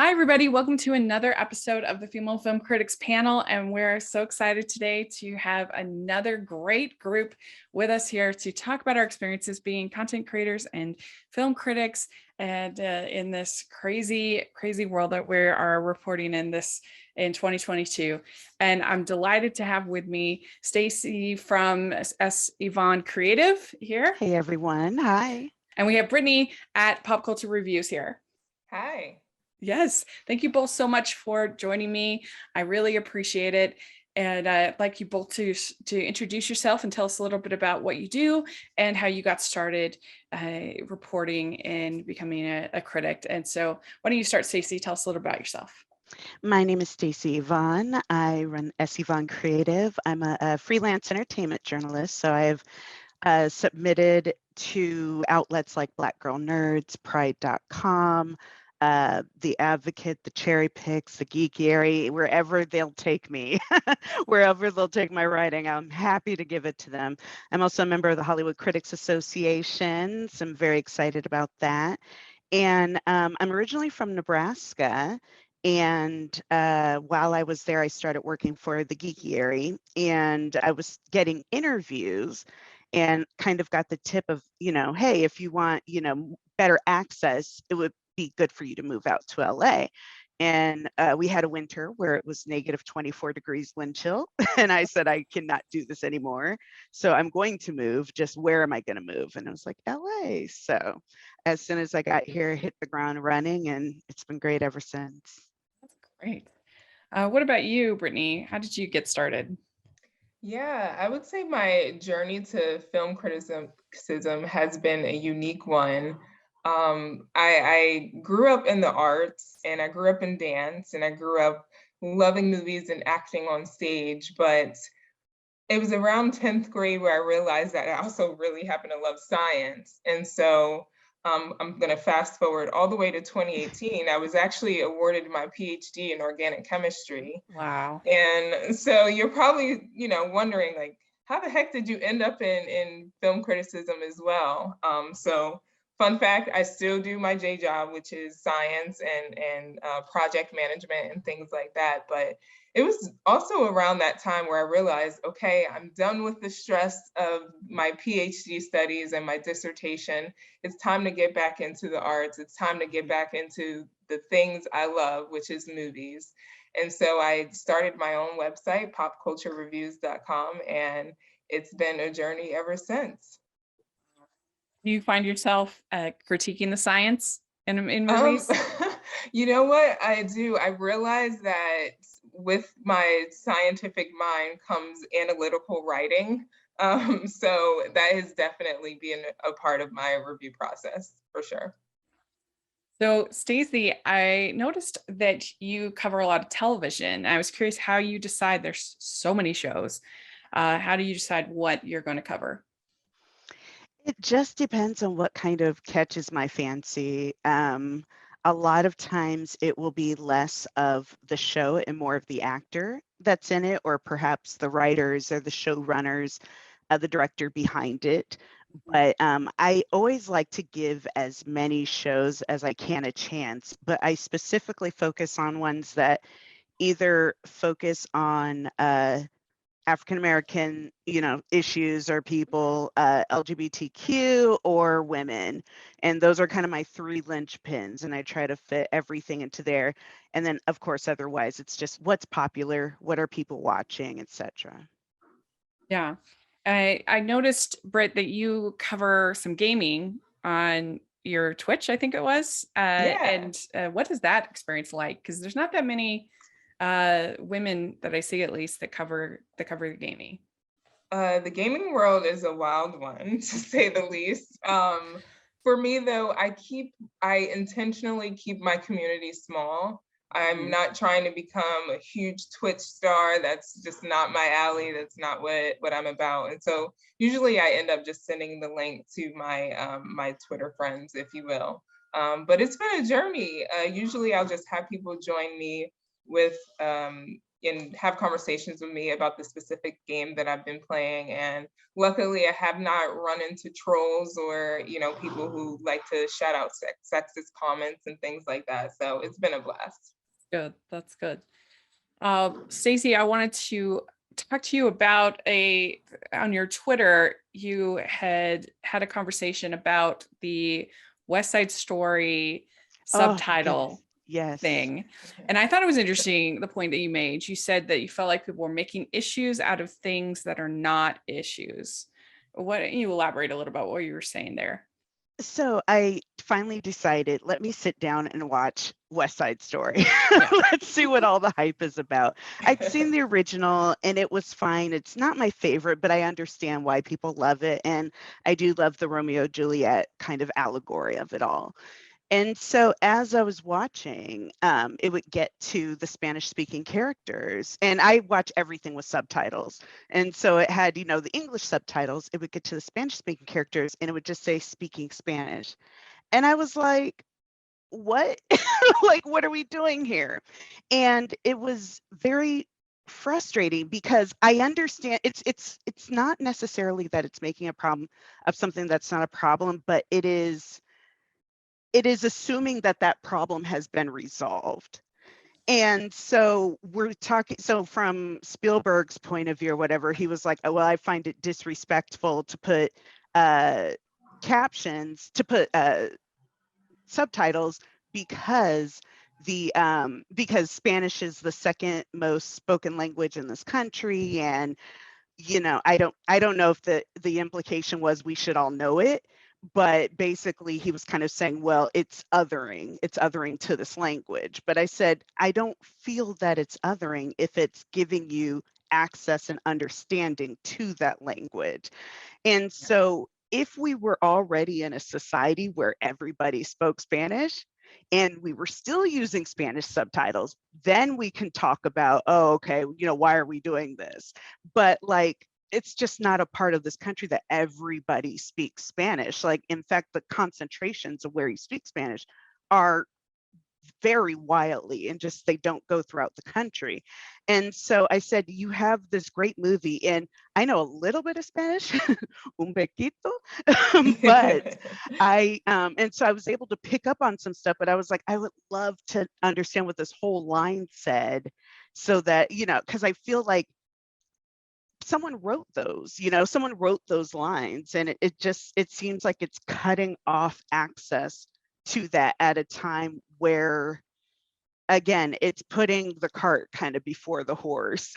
Hi, everybody. Welcome to another episode of the Female Film Critics Panel. And we're so excited today to have another great group with us here to talk about our experiences being content creators and film critics and in this crazy, crazy world that we are reporting in 2022. And I'm delighted to have with me Stacey from Yvonne Creative here. Hey, everyone. Hi. And we have Brittany at Pop Culture Reviews here. Hi. Yes, thank you both so much for joining me. I really appreciate it. And I'd like you both to introduce yourself and tell us a little bit about what you do and how you got started reporting and becoming a critic. And so why don't you start, Stacey? Tell us a little about yourself. My name is Stacey Yvonne. I run Yvonne Creative. I'm a freelance entertainment journalist. So I've submitted to outlets like Black Girl Nerds, Pride.com, The Advocate, The Cherry Picks, The Geekiary, wherever they'll take me, wherever they'll take my writing, I'm happy to give it to them. I'm also a member of the Hollywood Critics Association, so I'm very excited about that. And I'm originally from Nebraska. And while I was there, I started working for the Geekiary, and I was getting interviews and kind of got the tip of, hey, if you want, better access, it would be good for you to move out to LA. And we had a winter where it was negative 24 degrees wind chill. And I said, I cannot do this anymore. So I'm going to move. Just where am I going to move? And I was like, LA. So as soon as I got here, hit the ground running, and it's been great ever since. That's great. What about you, Brittany? How did you get started? Yeah, I would say my journey to film criticism has been a unique one. I grew up in the arts, and I grew up in dance, and I grew up loving movies and acting on stage, but it was around 10th grade where I realized that I also really happen to love science. And so I'm going to fast forward all the way to 2018. I was actually awarded my PhD in organic chemistry. Wow. And so you're probably, wondering, like, how the heck did you end up in film criticism as well? So fun fact, I still do my J job, which is science and project management and things like that. But it was also around that time where I realized, okay, I'm done with the stress of my PhD studies and my dissertation. It's time to get back into the arts. It's time to get back into the things I love, which is movies. And so I started my own website, popculturereviews.com, and it's been a journey ever since. Do you find yourself critiquing the science in movies? You know what I do? I realize that with my scientific mind comes analytical writing. So that has definitely been a part of my review process, for sure. So, Stacey, I noticed that you cover a lot of television. I was curious how you decide. There's so many shows. How do you decide what you're going to cover? It just depends on what kind of catches my fancy. A lot of times it will be less of the show and more of the actor that's in it, or perhaps the writers or the showrunners, the director behind it. But I always like to give as many shows as I can a chance, but I specifically focus on ones that either focus on African-American, issues or people, LGBTQ or women. And those are kind of my three linchpins. And I try to fit everything into there. And then, of course, otherwise, it's just what's popular, what are people watching, etc. Yeah. I noticed, Britt, that you cover some gaming on your Twitch, I think it was. Yeah. And what is that experience like? Because there's not that many women that I see, at least, that cover the gaming. The gaming world is a wild one, to say the least. For me, though, I intentionally keep my community small. I'm not trying to become a huge Twitch star. That's just not my alley. That's not what I'm about. And so usually I end up just sending the link to my my Twitter friends, if you will. But it's been a journey. Usually I'll just have people join me with and have conversations with me about the specific game that I've been playing. And luckily, I have not run into trolls or, people who like to shout out sexist comments and things like that. So it's been a blast. Good. That's good. Stacey, I wanted to talk to you about on your Twitter, you had a conversation about the West Side Story subtitle yes. thing. And I thought it was interesting, the point that you made. You said that you felt like people were making issues out of things that are not issues. Why don't you elaborate a little about what you were saying there? So I finally decided, let me sit down and watch West Side Story. Yeah. Let's see what all the hype is about. I'd seen the original and it was fine. It's not my favorite, but I understand why people love it. And I do love the Romeo Juliet kind of allegory of it all. And so as I was watching, it would get to the Spanish speaking characters, and I watch everything with subtitles. And so it had, the English subtitles, it would get to the Spanish speaking characters and it would just say speaking Spanish. And I was like, what? Like, what are we doing here? And it was very frustrating because I understand it's not necessarily that it's making a problem of something that's not a problem, but it is assuming that that problem has been resolved. And so we're talking, so from Spielberg's point of view or whatever, he was like, oh, well, I find it disrespectful to put captions, to put subtitles because because Spanish is the second most spoken language in this country. And I don't know if the implication was we should all know it, but basically he was kind of saying, well, it's othering to this language. But I said, I don't feel that it's othering if it's giving you access and understanding to that language. And so if we were already in a society where everybody spoke Spanish and we were still using Spanish subtitles, then we can talk about, oh, okay, why are we doing this? But like, it's just not a part of this country that everybody speaks Spanish. Like, in fact, the concentrations of where you speak Spanish are very wildly and just they don't go throughout the country. And so I said, you have this great movie, and I know a little bit of Spanish, un poquito, but and so I was able to pick up on some stuff, but I was like, I would love to understand what this whole line said so that, because I feel like someone wrote those lines, and it seems like it's cutting off access to that at a time where, again, it's putting the cart kind of before the horse.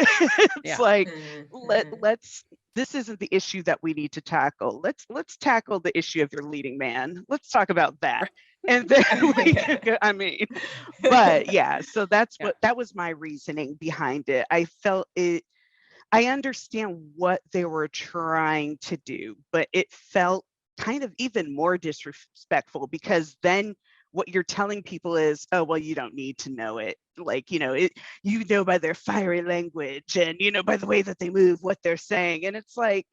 It's like, let's this isn't the issue that we need to tackle. Let's tackle the issue of your leading man. Let's talk about that. And then but yeah, so that was my reasoning behind it. I felt I understand what they were trying to do, but it felt kind of even more disrespectful because then what you're telling people is, oh, well, you don't need to know it. Like, by their fiery language and, by the way that they move, what they're saying. And it's like,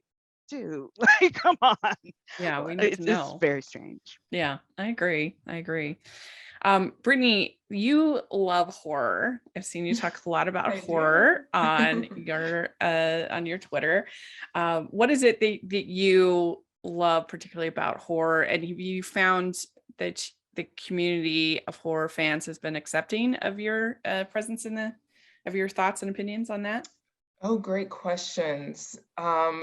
dude, like, come on. Yeah, we need to know. It's very strange. Yeah, I agree. Brittany, you love horror. I've seen you talk a lot about horror on your Twitter. What is it that you love particularly about horror? And have you found that the community of horror fans has been accepting of your presence of your thoughts and opinions on that? Oh, great questions.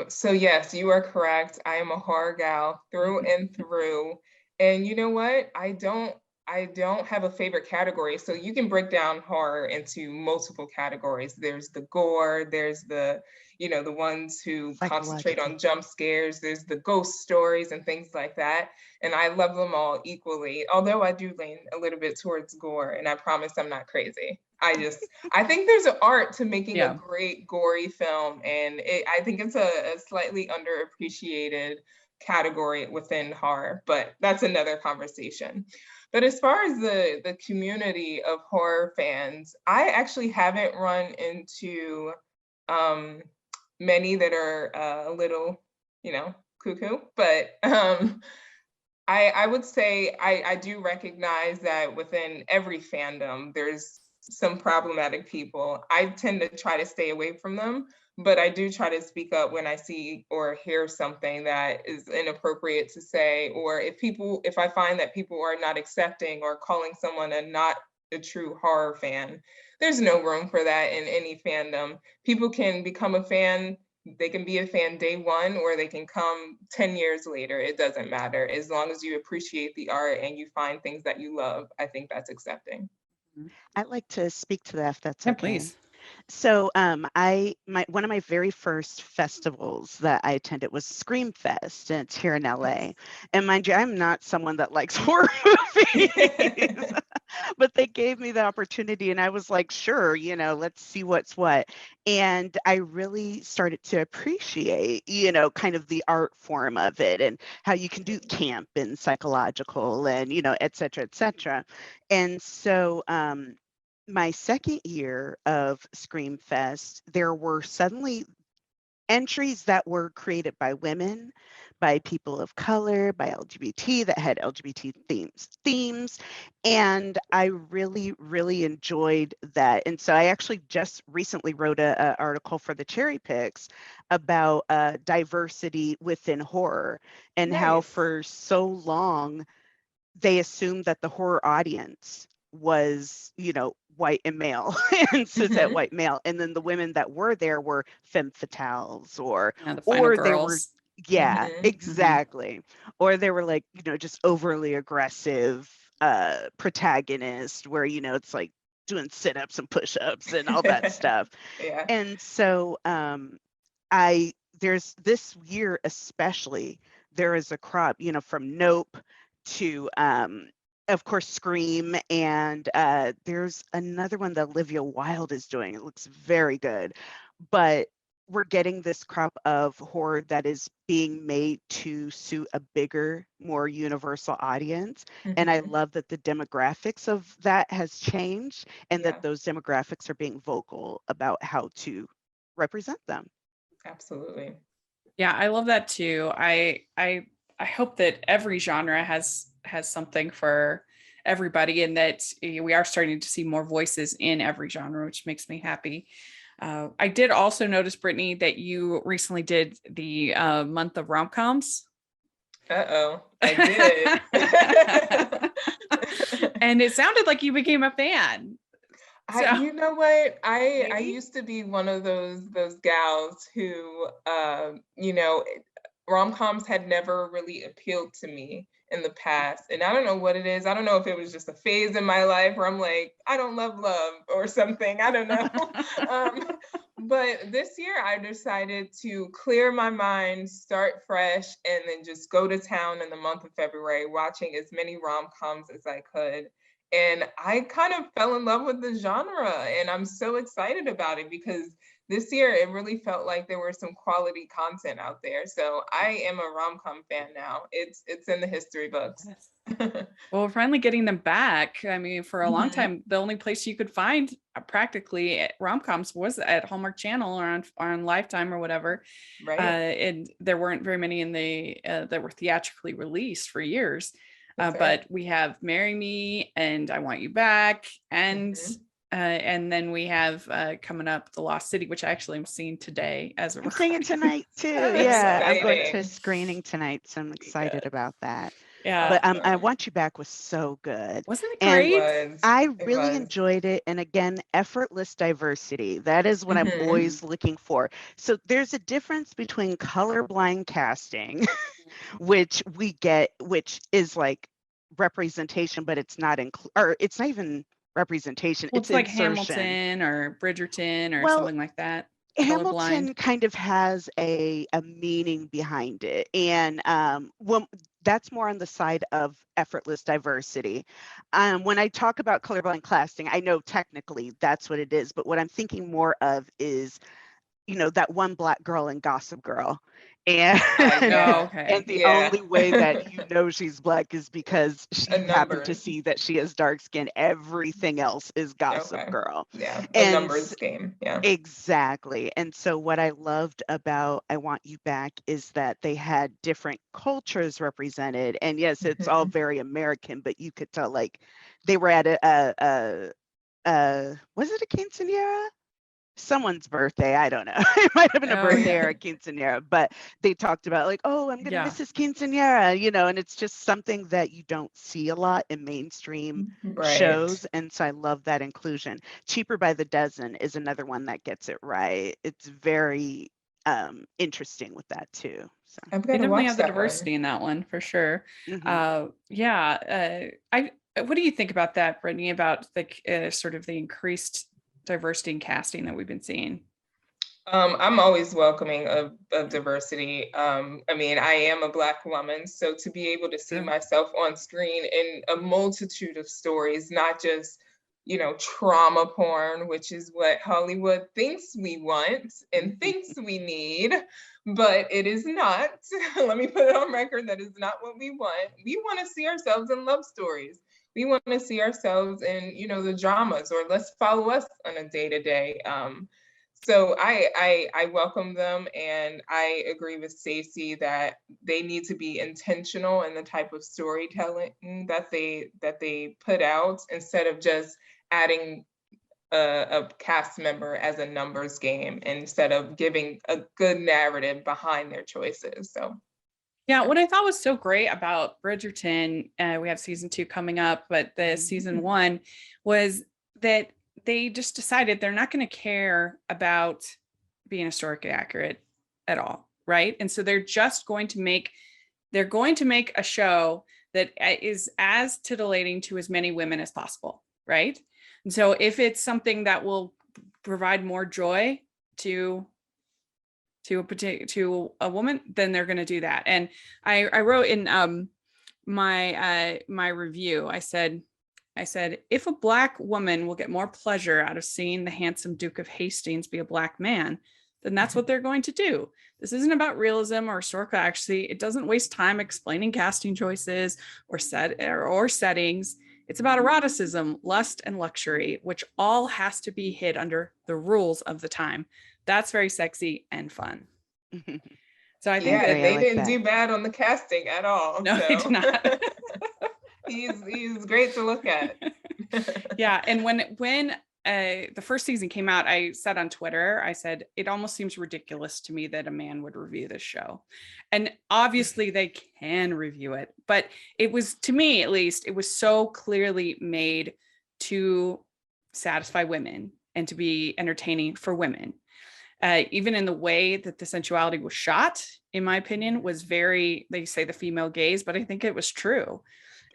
So yes, you are correct. I am a horror gal through and through. And you know what? I don't have a favorite category. So you can break down horror into multiple categories. There's the gore, there's the ones who concentrate on jump scares, there's the ghost stories and things like that. And I love them all equally, although I do lean a little bit towards gore, and I promise I'm not crazy. I think there's an art to making a great gory film, and I think it's a slightly underappreciated category within horror, but that's another conversation. But as far as the community of horror fans, I actually haven't run into many that are a little, cuckoo, but I would say I do recognize that within every fandom, there's some problematic people, I tend to try to stay away from them. But I do try to speak up when I see or hear something that is inappropriate to say, or if I find that people are not accepting or calling someone not a true horror fan, there's no room for that in any fandom. People can become a fan, they can be a fan day one, or they can come 10 years later. It doesn't matter. As long as you appreciate the art and you find things that you love, I think that's accepting. I'd like to speak to that if that's Yeah, okay. please. So one of my very first festivals that I attended was Scream Fest, and it's here in LA. And mind you, I'm not someone that likes horror movies, but they gave me the opportunity and I was like, sure, let's see what's what. And I really started to appreciate, kind of the art form of it and how you can do camp and psychological and, et cetera, et cetera. And so my second year of Scream Fest, there were suddenly entries that were created by women, by people of color, by LGBT that had LGBT themes, and I really, really enjoyed that. And so I actually just recently wrote a article for the Cherry Picks about diversity within horror and how Nice. for so long they assumed that the horror audience was, white and male and cishet white male. And then the women that were there were femme fatales Yeah, the final they were, girls. yeah, Mhm. exactly. Or they were like, just overly aggressive protagonist where, it's like doing sit-ups and push-ups and all that stuff. Yeah. And so there's this year especially, there is a crop, from Nope to of course Scream, and there's another one that Olivia Wilde is doing. It looks very good, but we're getting this crop of horror that is being made to suit a bigger, more universal audience. And I Mhm. love that the demographics of that has changed and Yeah, that those demographics are being vocal about how to represent them. absolutely. Yeah, I love that too. I hope that every genre has something for everybody, and that we are starting to see more voices in every genre, which makes me happy. I did also notice, Brittany, that you recently did the month of rom-coms. Uh-oh, I did. And it sounded like you became a fan. So You know what? I maybe? used to be one of those gals who, rom-coms had never really appealed to me in the past, and I don't know what it is. I don't know if it was just a phase in my life where I'm like, I don't love love or something. I don't know. But this year I decided to clear my mind, start fresh, and then just go to town in the month of February, watching as many rom-coms as I could. And I kind of fell in love with the genre, and I'm so excited about it because this year it really felt like there was some quality content out there. So I am a rom-com fan now. It's in the history books. Yes. Well, we're finally getting them back. I mean, for a long Mhm. time, the only place you could find practically rom-coms was at Hallmark Channel or on Lifetime or whatever. Right. And there weren't very many in that were theatrically released for years. That's right. But we have Marry Me and I Want You Back, Mhm. and then we have coming up The Lost City, which I actually am seeing today as a I'm seeing it recording. tonight too. Oh, Yeah, I'm going to a Exciting. screening tonight, so I'm excited about that. But yeah. I Want You Back was so good. Wasn't it And It great? was. I It really was. enjoyed it. And again, effortless diversity. That is what I'm Mhm. always looking for. So there's a difference between colorblind casting, which we get, which is like representation, but it's not or it's not even representation, Well, it's it's like insertion. Hamilton or Bridgerton or Well, something like that. Colorblind. Hamilton kind of has a meaning behind it, and when that's more on the side of effortless diversity. When I talk about colorblind casting, I know technically that's what it is, but what I'm thinking more of is, that one black girl in Gossip Girl, and Oh, Yeah. okay. and the Yeah. only way that she's black is because A you happen to numbers. see that she has dark skin. Everything else is Gossip Okay. Girl, Yeah. A and numbers game. Yeah. exactly. And so what I loved about I Want You Back is that they had different cultures represented. And yes, it's all Mhm. very American, but you could tell like they were at was it a quinceanera? Someone's birthday. I don't know. It might have been a Oh, birthday yeah. or a quinceanera, but they talked about like, oh, I'm going to Yeah. miss this quinceanera, you know, and it's just something that you don't see a lot in mainstream Right. shows. And so I love that inclusion. Cheaper by the Dozen is another one that gets it right. It's very interesting with that too. So, I've They got to definitely watch have the that one. diversity in that one for sure. mhm. Yeah. What do you think about that, Brittany, about the sort of the increased diversity in casting that we've been seeing? I'm always welcoming of diversity. I mean, I am a Black woman, so to be able to see Yeah. myself on screen in a multitude of stories, not just, you know, trauma porn, which is what Hollywood thinks we want and thinks we need, but it is not. Let me put it on record, that is not what we want. We want to see ourselves in love stories. We want to see ourselves in, you know, the dramas, or let's follow us on a day-to-day. So I welcome them, and I agree with Stacey that they need to be intentional in the type of storytelling that they put out, instead of just adding a cast member as a numbers game, instead of giving a good narrative behind their choices. So Yeah, what I thought was so great about Bridgerton, we have season 2 coming up, but the season 1 was that they just decided they're not going to care about being historically accurate at all, right? And so they're going to make a show that is as titillating to as many women as possible, right? And so if it's something that will provide more joy to a woman, then they're going to do that. And I wrote in my review, I said, if a Black woman will get more pleasure out of seeing the handsome Duke of Hastings be a Black man, then that's what they're going to do. This isn't about realism or historical accuracy. It doesn't waste time explaining casting choices or settings. It's about eroticism, lust, and luxury, which all has to be hid under the rules of the time. That's very sexy and fun. So I think yeah, that I they like didn't that. do bad on the casting at all. no, they did not. He's great to look at. Yeah, and when the first season came out, I said on Twitter, I said, it almost seems ridiculous to me that a man would review this show. And obviously they can review it, but it was, to me at least, it was so clearly made to satisfy women and to be entertaining for women. Even in the way that the sensuality was shot, in my opinion, was very, they say the female gaze, but I think it was true.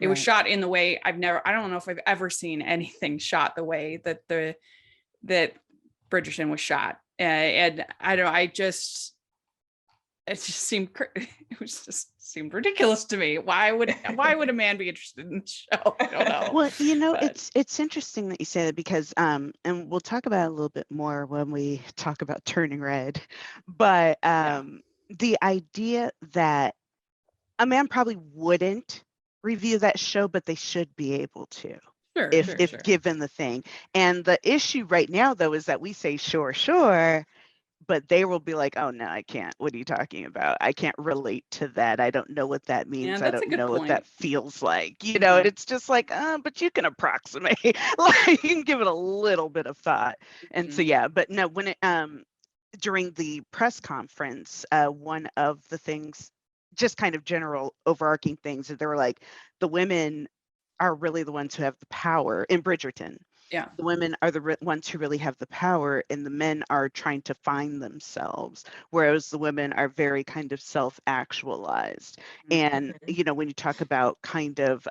It was shot in the way I don't know if I've ever seen anything shot the way that that Bridgerton was shot. And I don't, it just seemed, seemed ridiculous to me. Why would a man be interested in the show? I don't know. Well, you know, But it's interesting that you say that because and we'll talk about it a little bit more when we talk about Turning Red, but yeah, the idea that a man probably wouldn't review that show, but they should be able to if sure. given the thing. And the issue right now though is that we say sure, but they will be like, oh no, I can't. What are you talking about? I can't relate to that. I don't know what that Yeah, means. I that's a don't good know what that point. feels like. You know, and it's just like, but you can approximate. Like you can give it a little bit of thought. And so yeah, but no, when it during the press conference, one of the things, just kind of general overarching things, that they were like, the women are really the ones who have the power in Bridgerton. Yeah. The women are the ones who really have the power, and the men are trying to find themselves, whereas the women are very kind of self-actualized. And you know, when you talk about kind of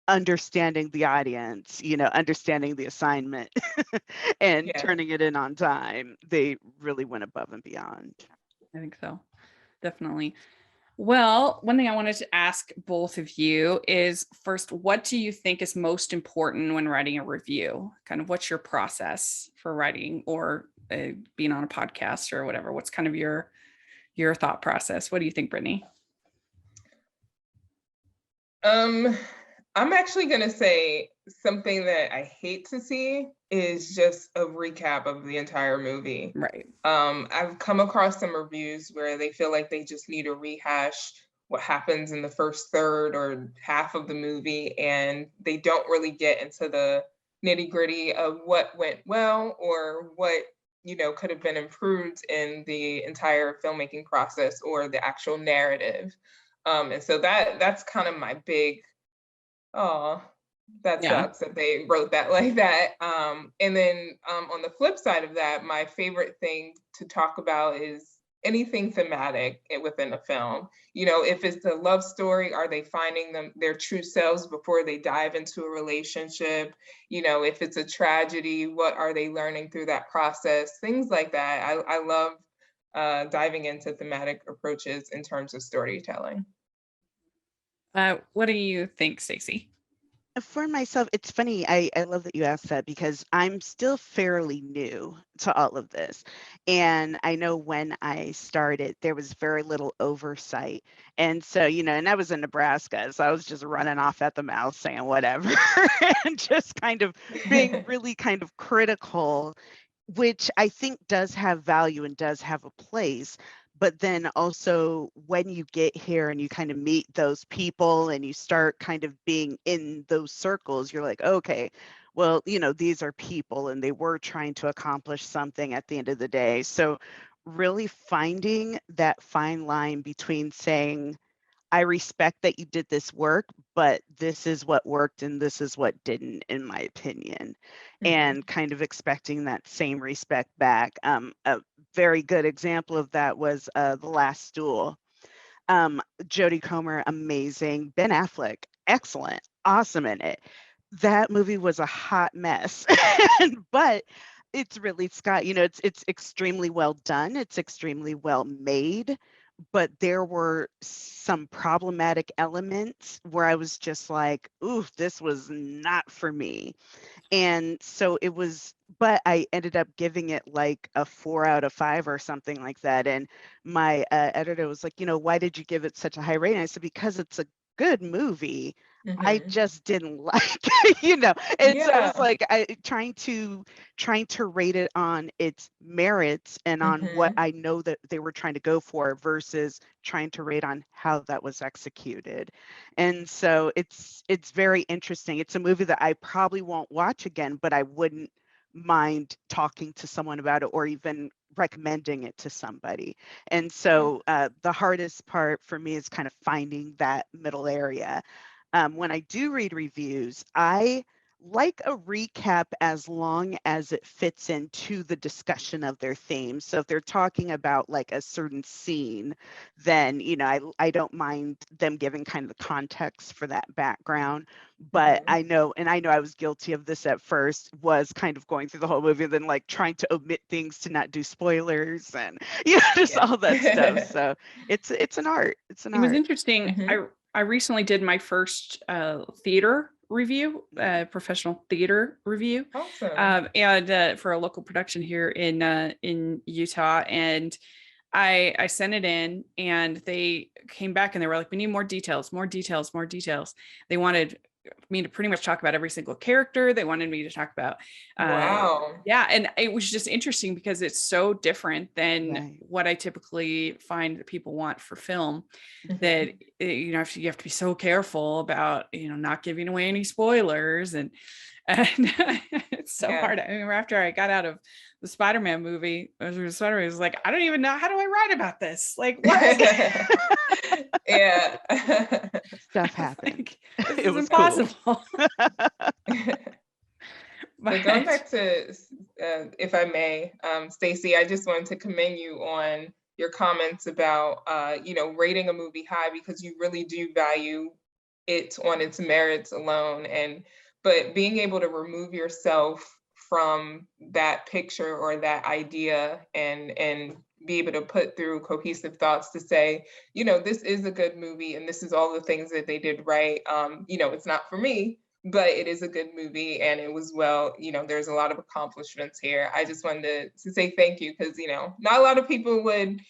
understanding the audience, you know, understanding the assignment and Yeah. turning it in on time, they really went above and beyond. I think so. Definitely. Well, one thing I wanted to ask both of you is, first, what do you think is most important when writing a review? Kind of what's your process for writing or being on a podcast or whatever? What's kind of your thought process? What do you think, Brittany? I'm actually gonna say something that I hate to see is just a recap of the entire movie. Right. I've come across some reviews where they feel like they just need to rehash what happens in the first third or half of the movie, and they don't really get into the nitty gritty of what went well or what, could have been improved in the entire filmmaking process or the actual narrative. And so that's kind of my big, oh, that Yeah. sucks that they wrote that like that. And then on the flip side of that, my favorite thing to talk about is anything thematic within a film. If it's a love story, are they finding their true selves before they dive into a relationship? If it's a tragedy, what are they learning through that process? Things like that. I love diving into thematic approaches in terms of storytelling. What do you think, Stacey? For myself, it's funny. I love that you asked that because I'm still fairly new to all of this. And I know when I started, there was very little oversight. And so, and I was in Nebraska. So I was just running off at the mouth saying whatever and just kind of being really kind of critical, which I think does have value and does have a place. But then also when you get here and you kind of meet those people and you start kind of being in those circles, you're like, okay, well, these are people and they were trying to accomplish something at the end of the day. So really finding that fine line between saying, I respect that you did this work, but this is what worked and this is what didn't, in my opinion, and kind of expecting that same respect back. A very good example of that was The Last Duel. Jodie Comer, amazing. Ben Affleck, excellent, awesome in it. That movie was a hot mess, but it's really Scott. It's extremely well done. It's extremely well made, but there were some problematic elements where I was just like, ooh, this was not for me. And so it was, but I ended up giving it like a 4 out of 5 or something like that. And my editor was like, why did you give it such a high rating? I said, because it's a good movie. I just didn't like, and so I was like, trying to rate it on its merits and on what I know that they were trying to go for versus trying to rate on how that was executed. And so it's very interesting. It's a movie that I probably won't watch again, but I wouldn't mind talking to someone about it or even recommending it to somebody. And so the hardest part for me is kind of finding that middle area. When I do read reviews, I like a recap as long as it fits into the discussion of their theme. So if they're talking about like a certain scene, then, I don't mind them giving kind of the context for that background. But I know I was guilty of this at first, was kind of going through the whole movie and then like trying to omit things to not do spoilers and, just all that stuff. So it's an art. It's an It was art. interesting. I recently did my first theater review, professional theater review, Awesome. and for a local production here in Utah. And I sent it in, and they came back and they were like, "We need more details, more details, more details." They wanted me to pretty much talk about every single character. They wanted me to talk about, Wow. yeah, and it was just interesting because it's so different than Right. what I typically find that people want for film. That you have to be so careful about not giving away any spoilers, and it's so hard. I mean, after I got out of the Spider-Man movie, Spider-Man was like, I don't even know, how do I write about this? Like, what? Yeah. Stuff happened. Like, this It is was impossible. But going back to, if I may, Stacey, I just wanted to commend you on your comments about, rating a movie high because you really do value it on its merits alone. But being able to remove yourself from that picture or that idea and be able to put through cohesive thoughts to say, this is a good movie and this is all the things that they did right. It's not for me, but it is a good movie and it was there's a lot of accomplishments here. I just wanted to say thank you because, not a lot of people would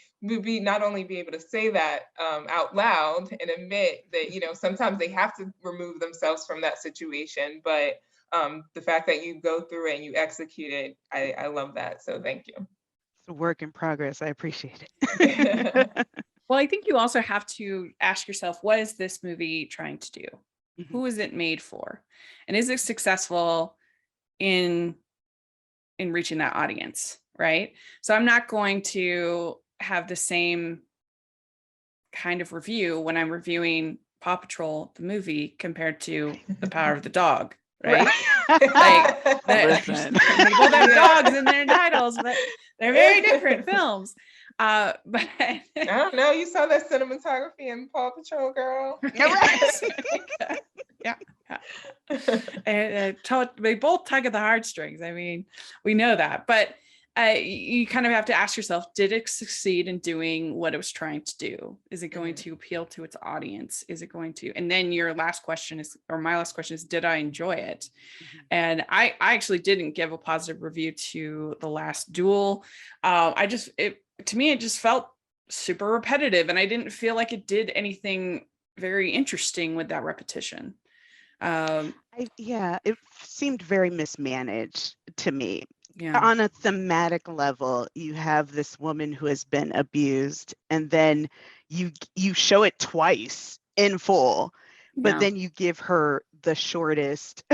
be not only be able to say that out loud and admit that, sometimes they have to remove themselves from that situation. But the fact that you go through it and you execute it, I love that. So thank you. It's a work in progress. I appreciate it. Well, I think you also have to ask yourself, what is this movie trying to do? Who is it made for? And is it successful in reaching that audience, right? So I'm not going to have the same kind of review when I'm reviewing Paw Patrol, the movie, compared to The Power of the Dog, right? Like Listen. they both have dogs in their titles, but they're very different films. But I don't know. You saw that cinematography in Paw Patrol, girl. yes. Yeah. And they both tug at the heartstrings. I mean, we know that, but you kind of have to ask yourself, did it succeed in doing what it was trying to do? Is it going to appeal to its audience? Is it going to, and then your last question is, or my last question is, did I enjoy it? And I actually didn't give a positive review to The Last Duel. To me, it just felt super repetitive, and I didn't feel like it did anything very interesting with that repetition. It seemed very mismanaged to me. Yeah. On a thematic level, you have this woman who has been abused, and then you show it twice in full, but then you give her the shortest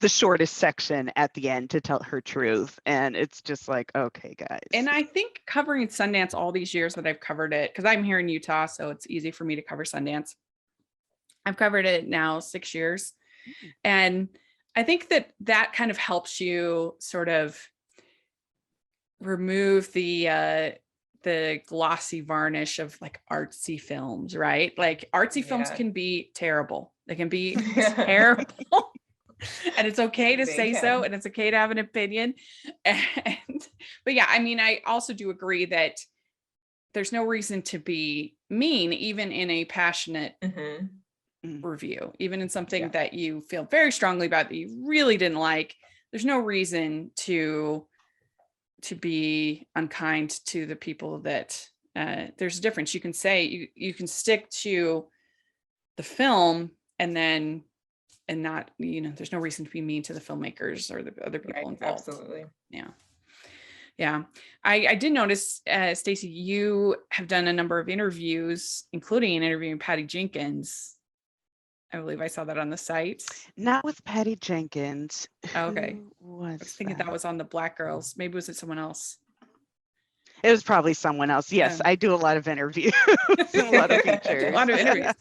the shortest section at the end to tell her truth, and it's just like, okay, guys. And I think covering Sundance all these years that I've covered it, because I'm here in Utah, so it's easy for me to cover Sundance. I've covered it now 6 years. And I think that kind of helps you sort of remove the glossy varnish of like artsy films, right? Like artsy films can be terrible. They can be terrible. And it's okay to say so, and it's okay to have an opinion. But yeah, I mean, I also do agree that there's no reason to be mean, even in a passionate review, even in something that you feel very strongly about that you really didn't like. There's no reason to be unkind to the people that there's a difference. You can say you can stick to the film and not, there's no reason to be mean to the filmmakers or the other people involved. Absolutely. Yeah. I did notice, Stacey, you have done a number of interviews, including an interview with Patty Jenkins. I believe I saw that on the site. Not with Patty Jenkins. Okay. I was thinking that was on the Black Girls. Maybe was it someone else? It was probably someone else. Yes, I do a lot of interviews, a lot of features. A lot of interviews.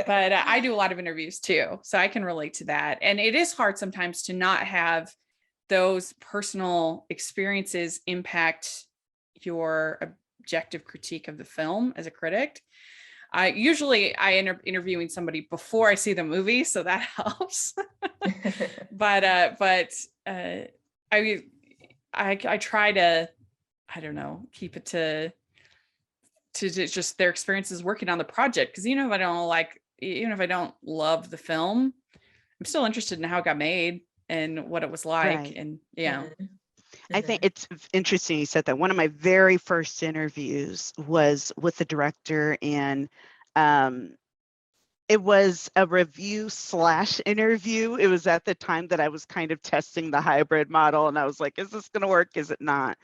But I do a lot of interviews too, so I can relate to that. And it is hard sometimes to not have those personal experiences impact your objective critique of the film as a critic. Usually I end up interviewing somebody before I see the movie, so that helps. but I try to, I don't know, keep it to just their experiences working on the project, because even if I don't love the film, I'm still interested in how it got made and what it was like. Right. And I think it's interesting you said that. One of my very first interviews was with the director, and it was a review / interview. It was at the time that I was kind of testing the hybrid model, and I was like, is this going to work? Is it not?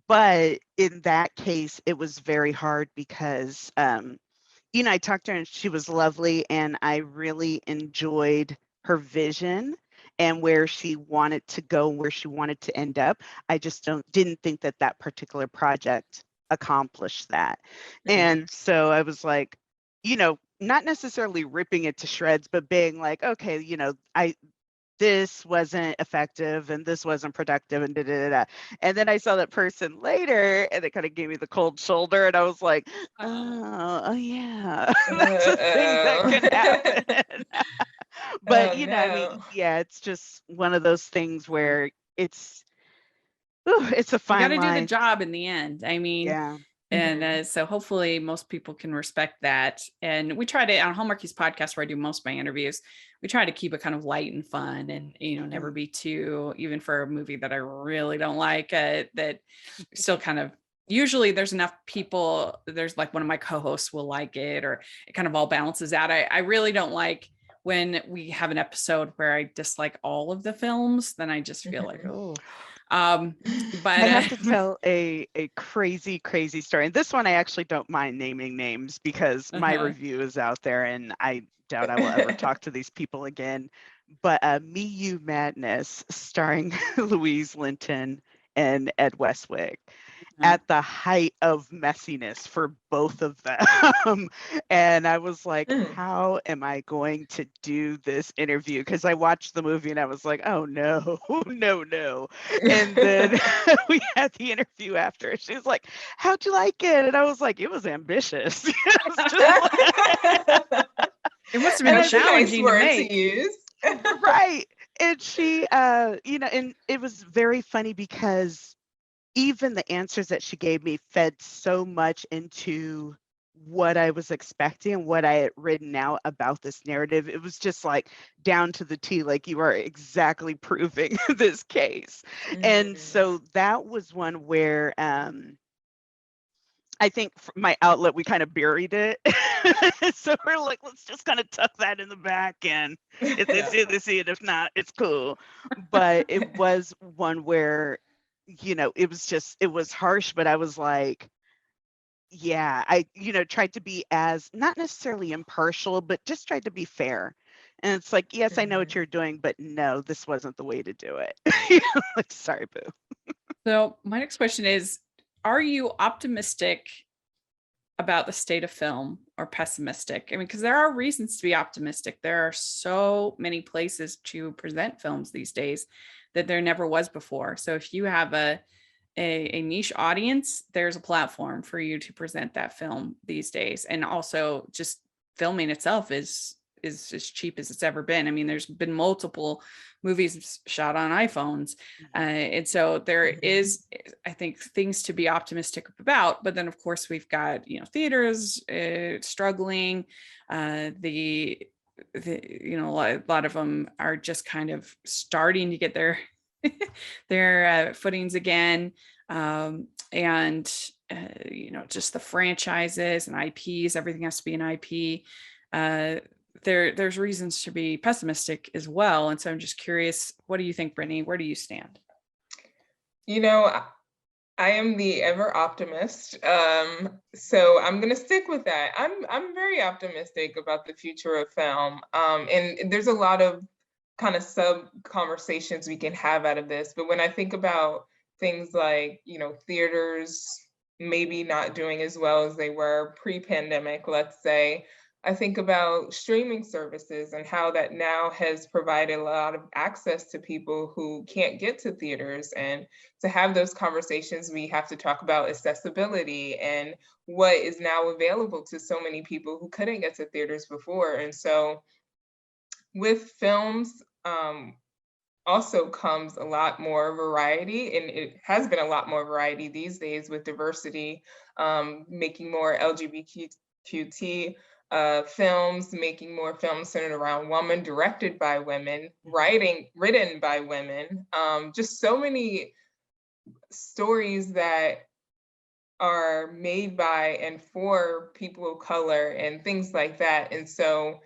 But in that case, it was very hard because, I talked to her and she was lovely, and I really enjoyed her vision and where she wanted to go, where she wanted to end up. I just didn't think that particular project accomplished that. And so I was like, not necessarily ripping it to shreds, but being like, okay, this wasn't effective and this wasn't productive and da. And then I saw that person later, and it kind of gave me the cold shoulder, and I was like, oh yeah, that's a thing that can happen. But it's just one of those things where it's a fine line. You got to do the job in the end. I mean, and so hopefully most people can respect that. And we try to, on Hallmarkies podcast, where I do most of my interviews, we try to keep it kind of light and fun, and never be too, even for a movie that I really don't like, that still kind of, usually there's enough people, there's like one of my co-hosts will like it, or it kind of all balances out. I really don't like when we have an episode where I dislike all of the films, then I just feel like, oh. But I have to tell a crazy story, and this one I actually don't mind naming names because my review is out there, and I doubt I will ever talk to these people again. But Me You Madness, starring Louise Linton and Ed Westwick, at the height of messiness for both of them. And I was like, Mm. how am I going to do this interview? Because I watched the movie and I was like, oh no, no. And then we had the interview after. She was like, how'd you like it? And I was like, it was ambitious. It was just like, It must have And been that's a nice challenging to word make. to use. right. And she, and it was very funny because even the answers that she gave me fed so much into what I was expecting and what I had written out about this narrative. It was just like down to the T, like you are exactly proving this case. And Mm. so that was one where I think my outlet, we kind of buried it. So we're like, let's just kind of tuck that in the back and if they see it, they see it. If not, it's cool. But it was one where, it was harsh, but I was like, yeah, I, tried to be as not necessarily impartial, but just tried to be fair. And it's like, yes, I know what Mhm. you're doing, but no, this wasn't the way to do it. Like, sorry, boo. So my next question is, are you optimistic about the state of film or pessimistic? I mean, because there are reasons to be optimistic. There are so many places to present films these days that there never was before. So if you have a niche audience, there's a platform for you to present that film these days. And also just filming itself is as cheap as it's ever been. I mean, there's been multiple movies shot on iPhones. And so there is, I think, things to be optimistic about. But then, of course, we've got, theaters struggling. The a lot of them are just kind of starting to get their footings again. And just the franchises and IPs, everything has to be an IP. There's reasons to be pessimistic as well. And so I'm just curious, what do you think, Brittany? Where do you stand? You know, I am the ever optimist. So I'm gonna stick with that. I'm very optimistic about the future of film. And there's a lot of kind of sub conversations we can have out of this. But when I think about things like, theaters maybe not doing as well as they were pre-pandemic, let's say, I think about streaming services and how that now has provided a lot of access to people who can't get to theaters. And to have those conversations, we have to talk about accessibility and what is now available to so many people who couldn't get to theaters before. And so with films, also comes a lot more variety, and it has been a lot more variety these days with diversity, making more LGBTQT films, making more films centered around women, directed by women, written by women. Just so many stories that are made by and for people of color and things like that. And so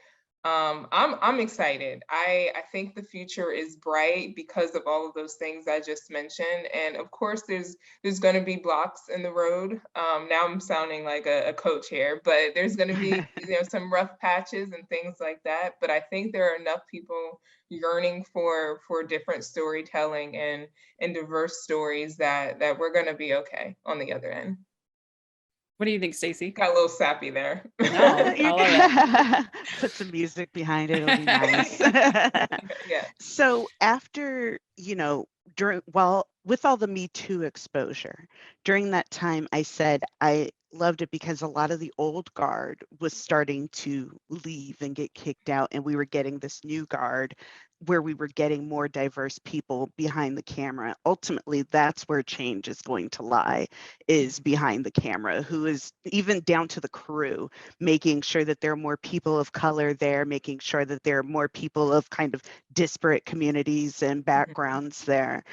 I'm excited. I think the future is bright because of all of those things I just mentioned. And of course, there's going to be blocks in the road. Now I'm sounding like a coach here, but there's going to be some rough patches and things like that. But I think there are enough people yearning for different storytelling and diverse stories that we're going to be okay on the other end. What do you think, Stacey? Got a little sappy there. No, I love it. Put some music behind it. It'll be nice. Yeah. So after, with all the Me Too exposure, during that time, I said I loved it because a lot of the old guard was starting to leave and get kicked out, and we were getting this new guard where we were getting more diverse people behind the camera. Ultimately, that's where change is going to lie, is behind the camera, who is even down to the crew, making sure that there are more people of color there, making sure that there are more people of kind of disparate communities and backgrounds there.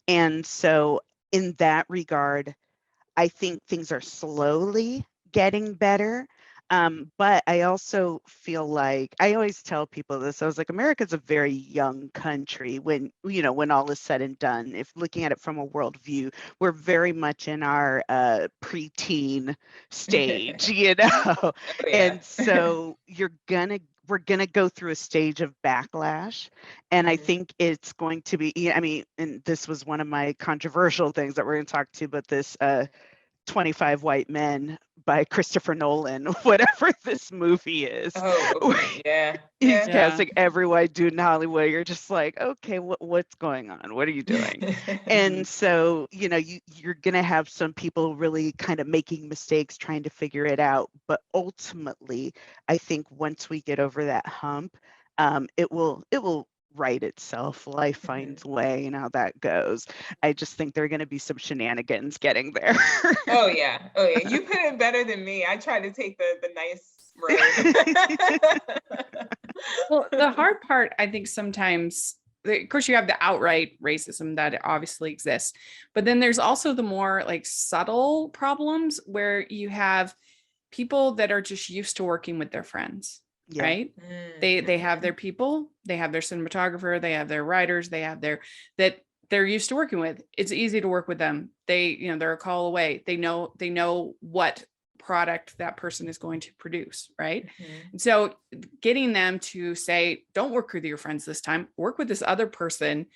And so in that regard, I think things are slowly getting better. But I also feel like I always tell people this. I was like, America's a very young country when all is said and done. If looking at it from a world view, we're very much in our preteen stage, Oh, yeah. And so we're going to go through a stage of backlash. And I think it's going to be, I mean, and this was one of my controversial things that we're going to talk to, but this 25 White Men by Christopher Nolan, whatever this movie is. Oh, okay. Yeah. He's casting every white dude in Hollywood. You're just like, okay, what's going on? What are you doing? And so, you know, you're going to have some people really kind of making mistakes trying to figure it out. But ultimately, I think once we get over that hump, it will right itself. Life finds a way, and how that goes. I just think there are going to be some shenanigans getting there. Oh yeah. You put it better than me. I tried to take the nice road. Well, the hard part, I think sometimes, of course, you have the outright racism that obviously exists, but then there's also the more like subtle problems where you have people that are just used to working with their friends. Yeah. Right. They have their people, they have their cinematographer, they have their writers, they have their that they're used to working with. It's easy to work with them. They're a call away. They know what product that person is going to produce. Right. And so getting them to say, don't work with your friends this time, work with this other person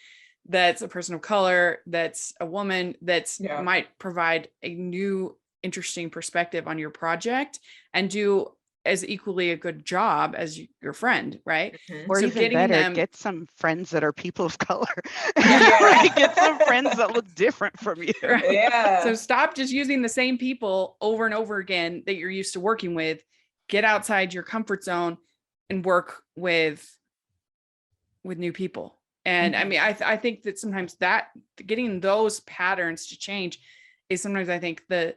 that's a person of color, that's a woman, that's might provide a new, interesting perspective on your project and do as equally a good job as your friend, right? Or so even better, get some friends that are people of color. Yeah. Get some friends that look different from you. Right? Yeah. So stop just using the same people over and over again that you're used to working with. Get outside your comfort zone and work with new people. And I mean, I think that sometimes that getting those patterns to change is sometimes, I think, the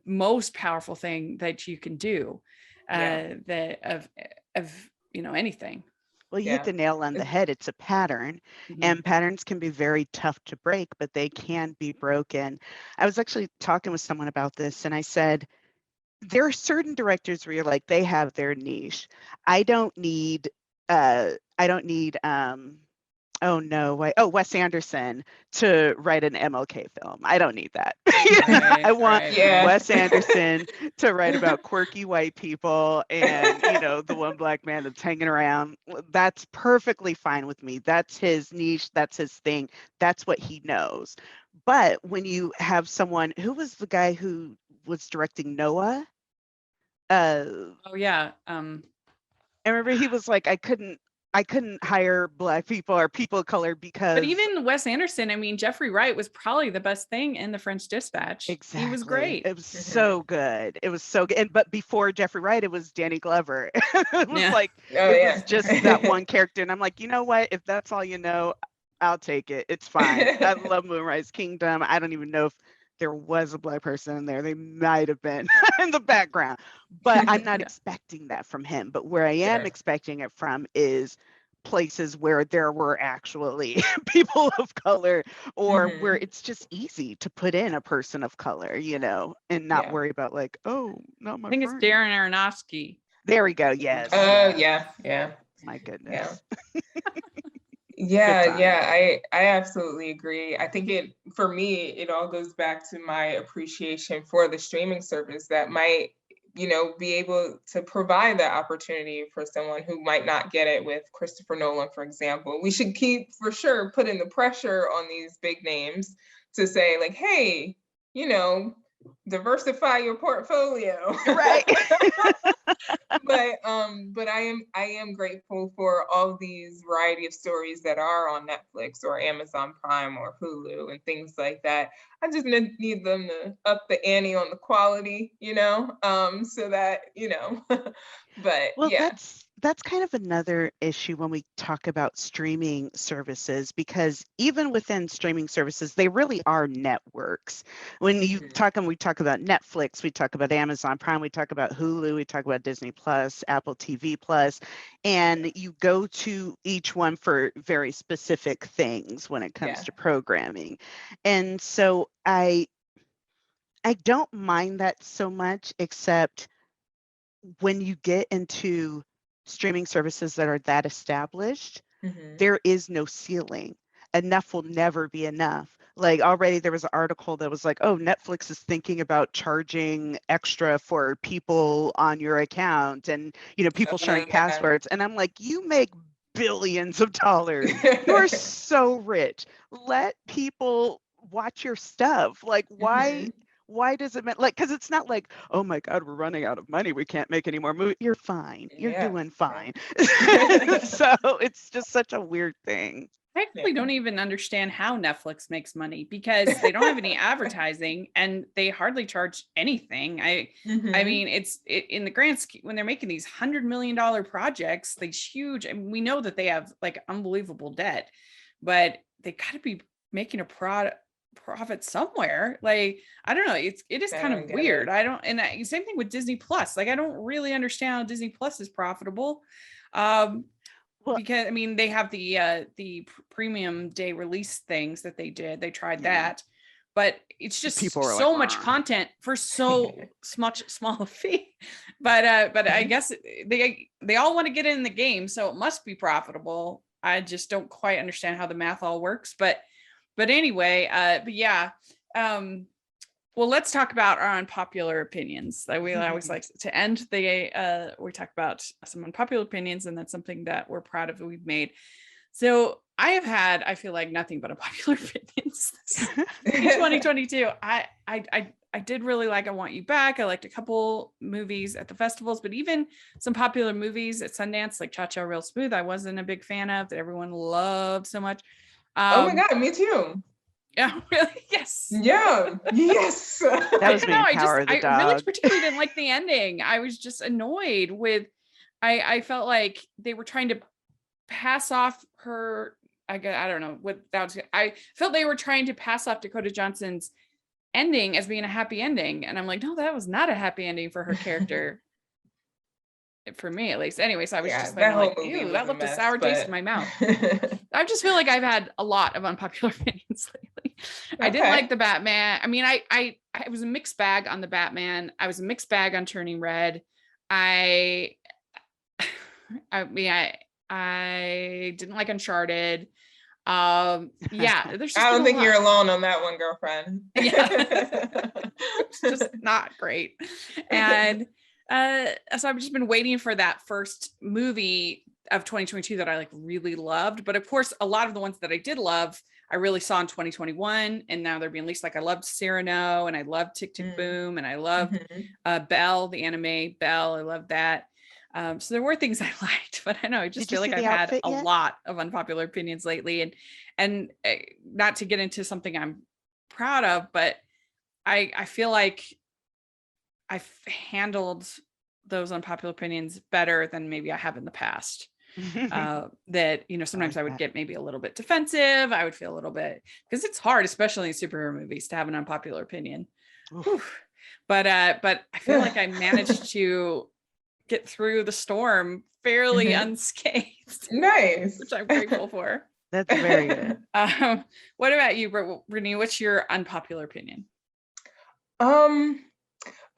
most powerful thing that you can do. Of anything. Well, you hit the nail on the head. It's a pattern, and patterns can be very tough to break, but they can be broken. I was actually talking with someone about this, and I said, there are certain directors where you're like, they have their niche. I don't need Wes Anderson to write an MLK film. I don't need that. I want Wes Anderson to write about quirky white people and, the one black man that's hanging around. That's perfectly fine with me. That's his niche. That's his thing. That's what he knows. But when you have someone, who was the guy who was directing Noah? I remember he was like, I couldn't hire black people or people of color because. But even Wes Anderson, I mean, Jeffrey Wright was probably the best thing in The French Dispatch. Exactly. He was great. It was so good. It was so good. But before Jeffrey Wright, it was Danny Glover. It was was just that one character. And I'm like, you know what? If that's all you know, I'll take it. It's fine. I love Moonrise Kingdom. I don't even know if there was a black person in there. They might have been in the background, but I'm not expecting that from him. But where I am expecting it from is places where there were actually people of color, or where it's just easy to put in a person of color, and not worry about like, oh, not my I think friend. it's Darren Aronofsky. There we go. Yes. Oh, yeah. My goodness. I absolutely agree. I think for me, it all goes back to my appreciation for the streaming service that might, be able to provide that opportunity for someone who might not get it with Christopher Nolan, for example. We should keep, for sure, putting the pressure on these big names to say like, hey, diversify your portfolio. Right. But I am grateful for all these variety of stories that are on Netflix or Amazon Prime or Hulu and things like that. I just need them to up the ante on the quality, so that, but well, that's kind of another issue when we talk about streaming services, because even within streaming services, they really are networks. When we talk about Netflix, we talk about Amazon Prime, we talk about Hulu, we talk about Disney Plus, Apple TV Plus, and you go to each one for very specific things when it comes to programming. And so I don't mind that so much, except when you get into streaming services that are that established, there is no ceiling. enough will never be enough. Like already there was an article that was like, oh, Netflix is thinking about charging extra for people on your account and, people sharing Yeah. passwords. And I'm like, you make billions of dollars. You are so rich. Let people watch your stuff. Like, why does it matter? Like, because it's not like, oh my God, we're running out of money, we can't make any more movies. You're fine. You're doing fine. So it's just such a weird thing. I actually don't even understand how Netflix makes money because they don't have any advertising and they hardly charge anything. I mean, it's in the grand scheme when they're making these $100 million projects, these huge, and we know that they have like unbelievable debt, but they got to be making a profit somewhere. Like, I don't know. It is kind of weird. Same thing with Disney Plus. Like, I don't really understand how Disney Plus is profitable. Because I mean, they have the premium day release things that they did. They tried that, but it's just so much content for so much small fee. But I guess they all want to get in the game, so it must be profitable. I just don't quite understand how the math all works. But anyway, but yeah. Well, let's talk about our unpopular opinions. We always like to end the, we talk about some unpopular opinions, and that's something that we're proud of that we've made. So I have had, I feel like, nothing but unpopular opinions in 2022. I did really like I Want You Back. I liked a couple movies at the festivals, but even some popular movies at Sundance, like Cha-Cha Real Smooth, I wasn't a big fan of, that everyone loved so much. Oh my God, me too. Yeah, really? Yes. Yeah. Yes. That was being Power of the Dog. I really particularly didn't like the ending. I was just annoyed with, I felt like they were trying to pass off her, I don't know what that was. I felt they were trying to pass off Dakota Johnson's ending as being a happy ending. And I'm like, no, that was not a happy ending for her character. For me, at least. Anyway, so I was just like, ew, that left a sour taste in my mouth. I just feel like I've had a lot of unpopular opinions lately. I didn't like the Batman. I mean, I was a mixed bag on the Batman. I was a mixed bag on Turning Red. I didn't like Uncharted. Yeah, there's just I don't think you're alone on that one, girlfriend. Yeah. It's just not great. And so I've just been waiting for that first movie of 2022 that I like really loved. But of course, a lot of the ones that I did love, I really saw in 2021, and now they're being released. Like I loved Cyrano, and I loved Tick Tick Boom, and I loved Belle, the anime Belle. I loved that. So there were things I liked, but I know I just feel like I've had a lot of unpopular opinions lately, and not to get into something I'm proud of, but I feel like I've handled those unpopular opinions better than maybe I have in the past. That, sometimes I would get maybe a little bit defensive. I would feel a little bit, because it's hard, especially in superhero movies, to have an unpopular opinion. But I feel like I managed to get through the storm fairly unscathed. Nice. Which I'm grateful for. That's very good. What about you, Brittany? What's your unpopular opinion?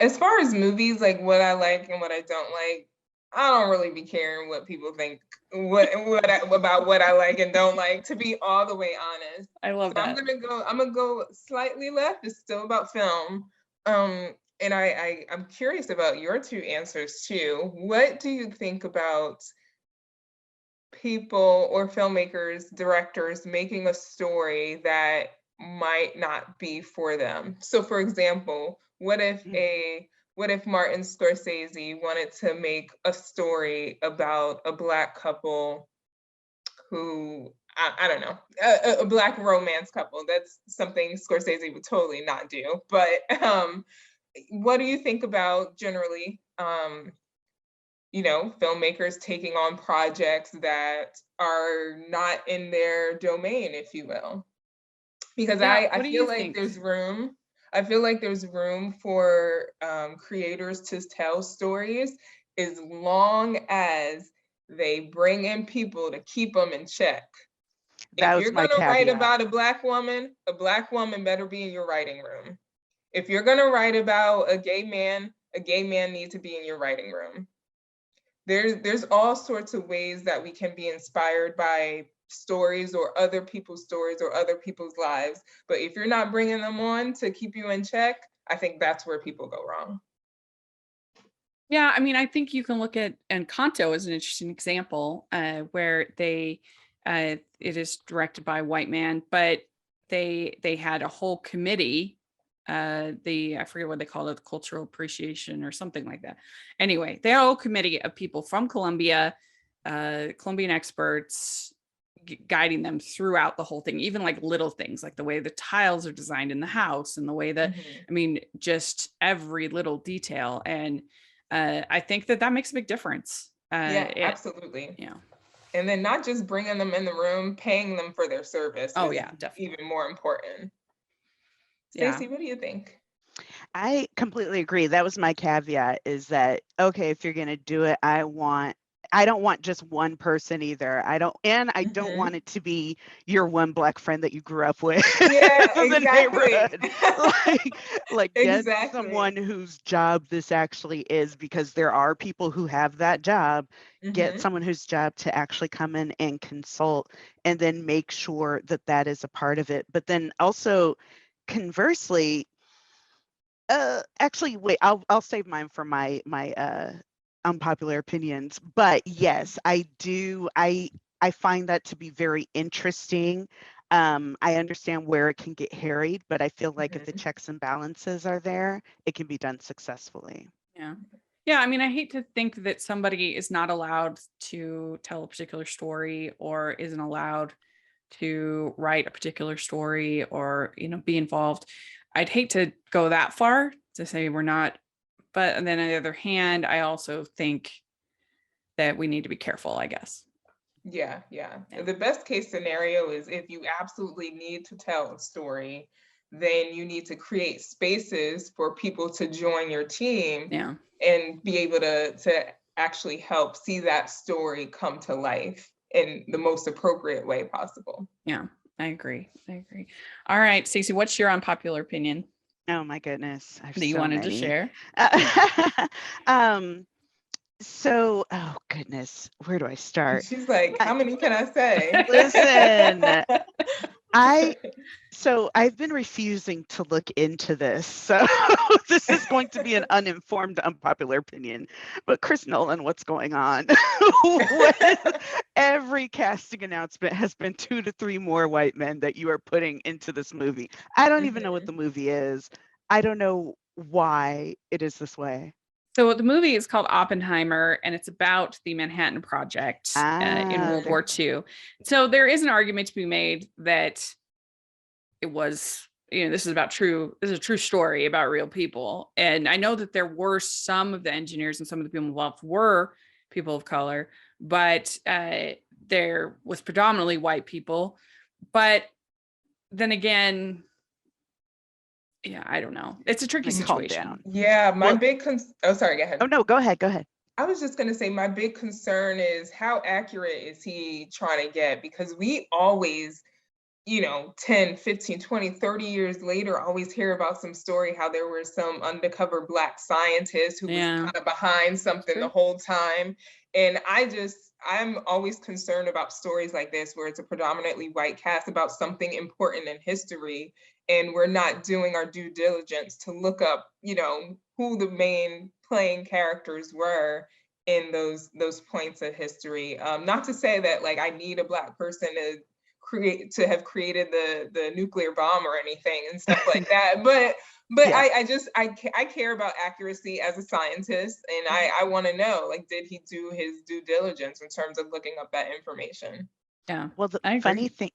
As far as movies, like what I like and what I don't like, I don't really be caring what people think about what I like and don't like, to be all the way honest. I love that. I'm gonna go slightly left. It's still about film. And I'm curious about your two answers too. What do you think about people or filmmakers, directors making a story that might not be for them? So for example, what if Martin Scorsese wanted to make a story about a Black couple who, I don't know, a Black romance couple? That's something Scorsese would totally not do. But what do you think about generally, filmmakers taking on projects that are not in their domain, if you will? Because I feel like there's room. I feel like there's room for creators to tell stories as long as they bring in people to keep them in check. If you're going to write about a Black woman better be in your writing room. If you're going to write about a gay man needs to be in your writing room. There's all sorts of ways that we can be inspired by stories or other people's stories or other people's lives. But if you're not bringing them on to keep you in check, I think that's where people go wrong. Yeah, I mean, I think you can look at Encanto as an interesting example, where it is directed by a white man, but they had a whole committee, I forget what they called it, the cultural appreciation or something like that. Anyway, they had a whole committee of people from Colombia, Colombian experts, guiding them throughout the whole thing, even like little things like the way the tiles are designed in the house and the way that, I mean, just every little detail. And I think that makes a big difference. Absolutely. Yeah. And then not just bringing them in the room, paying them for their service. Oh yeah, definitely. Even more important. Yeah. Stacey, what do you think? I completely agree. That was my caveat, is that, okay, if you're going to do it, I don't want just one person either. I don't want it to be your one Black friend that you grew up with in the neighborhood. Like get someone whose job this actually is, because there are people who have that job. Get someone whose job to actually come in and consult, and then make sure that that is a part of it. But then also, conversely, actually, wait, I'll save mine for my unpopular opinions. But yes, I do. I find that to be very interesting. I understand where it can get harried, but I feel like if the checks and balances are there, it can be done successfully. Yeah. Yeah. I mean, I hate to think that somebody is not allowed to tell a particular story or isn't allowed to write a particular story or, be involved. I'd hate to go that far to say we're not, but then on the other hand, I also think that we need to be careful, I guess. Yeah. The best case scenario is if you absolutely need to tell a story, then you need to create spaces for people to join your team and be able to actually help see that story come to life in the most appropriate way possible. Yeah, I agree. All right, Stacey, what's your unpopular opinion? Oh my goodness. That you wanted to share? So, oh goodness, where do I start? She's like, how many can I say? Listen, I've been refusing to look into this. So this is going to be an uninformed, unpopular opinion. But Chris Nolan, what's going on? Every casting announcement has been 2 to 3 more white men that you are putting into this movie. I don't even know what the movie is. I don't know why it is this way. So the movie is called Oppenheimer, and it's about the Manhattan Project in World War II. So there is an argument to be made that it was, this is a true story about real people. And I know that there were some of the engineers and some of the people involved were people of color, but there was predominantly white people. But then again, yeah, I don't know. It's a tricky situation. Yeah, oh, sorry, go ahead. Oh, no, go ahead. I was just going to say, my big concern is how accurate is he trying to get? Because we always, 10, 15, 20, 30 years later, always hear about some story, how there were some undercover Black scientist who was kind of behind something the whole time. And I'm always concerned about stories like this, where it's a predominantly white cast about something important in history, and we're not doing our due diligence to look up, who the main playing characters were in those points of history. Not to say that like I need a Black person to have created the nuclear bomb or anything and stuff like that, but I care about accuracy as a scientist, and I want to know, like, did he do his due diligence in terms of looking up that information? Yeah. Well, the funny thing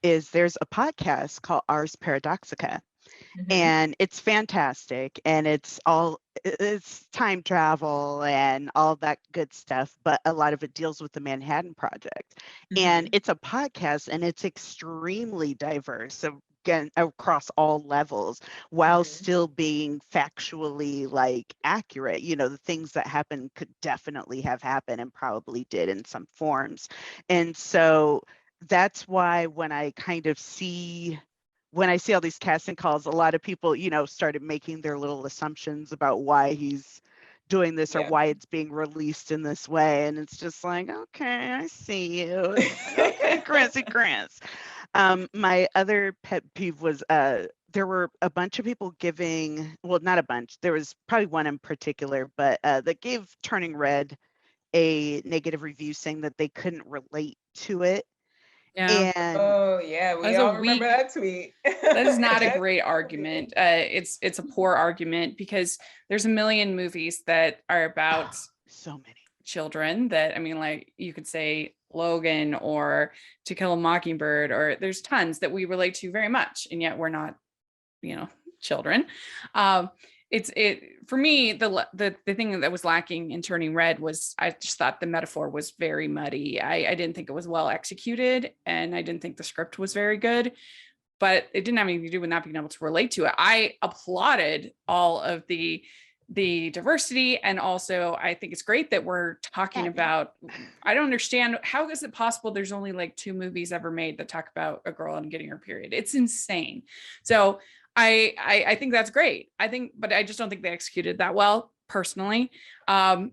is there's a podcast called Ars Paradoxica, and it's fantastic, and it's time travel and all that good stuff, but a lot of it deals with the Manhattan Project. And it's a podcast, and it's extremely diverse, again, across all levels, while still being factually like accurate. The things that happened could definitely have happened and probably did in some forms. And so that's why when I see all these casting calls, a lot of people, started making their little assumptions about why he's doing this or why it's being released in this way. And it's just like, okay, I see you. Okay. Grants. My other pet peeve was there were a bunch of people giving, well, not a bunch, there was probably one in particular, but that gave Turning Red a negative review saying that they couldn't relate to it. Yeah. And Oh yeah, we That's a all remember weak- that tweet. that is not a That's great so argument. It's a poor argument because there's a million movies that are about so many. children that, I mean, like you could say Logan or To Kill a Mockingbird, or there's tons that we relate to very much, and yet we're not, children. It for me, the thing that was lacking in Turning Red was I just thought the metaphor was very muddy. I didn't think it was well executed, and I didn't think the script was very good, but it didn't have anything to do with not being able to relate to it. I applauded all of the diversity, and also I think it's great that we're talking about, I don't understand, how is it possible there's only like 2 movies ever made that talk about a girl and getting her period? It's insane. So I think that's great. But I just don't think they executed that well personally. But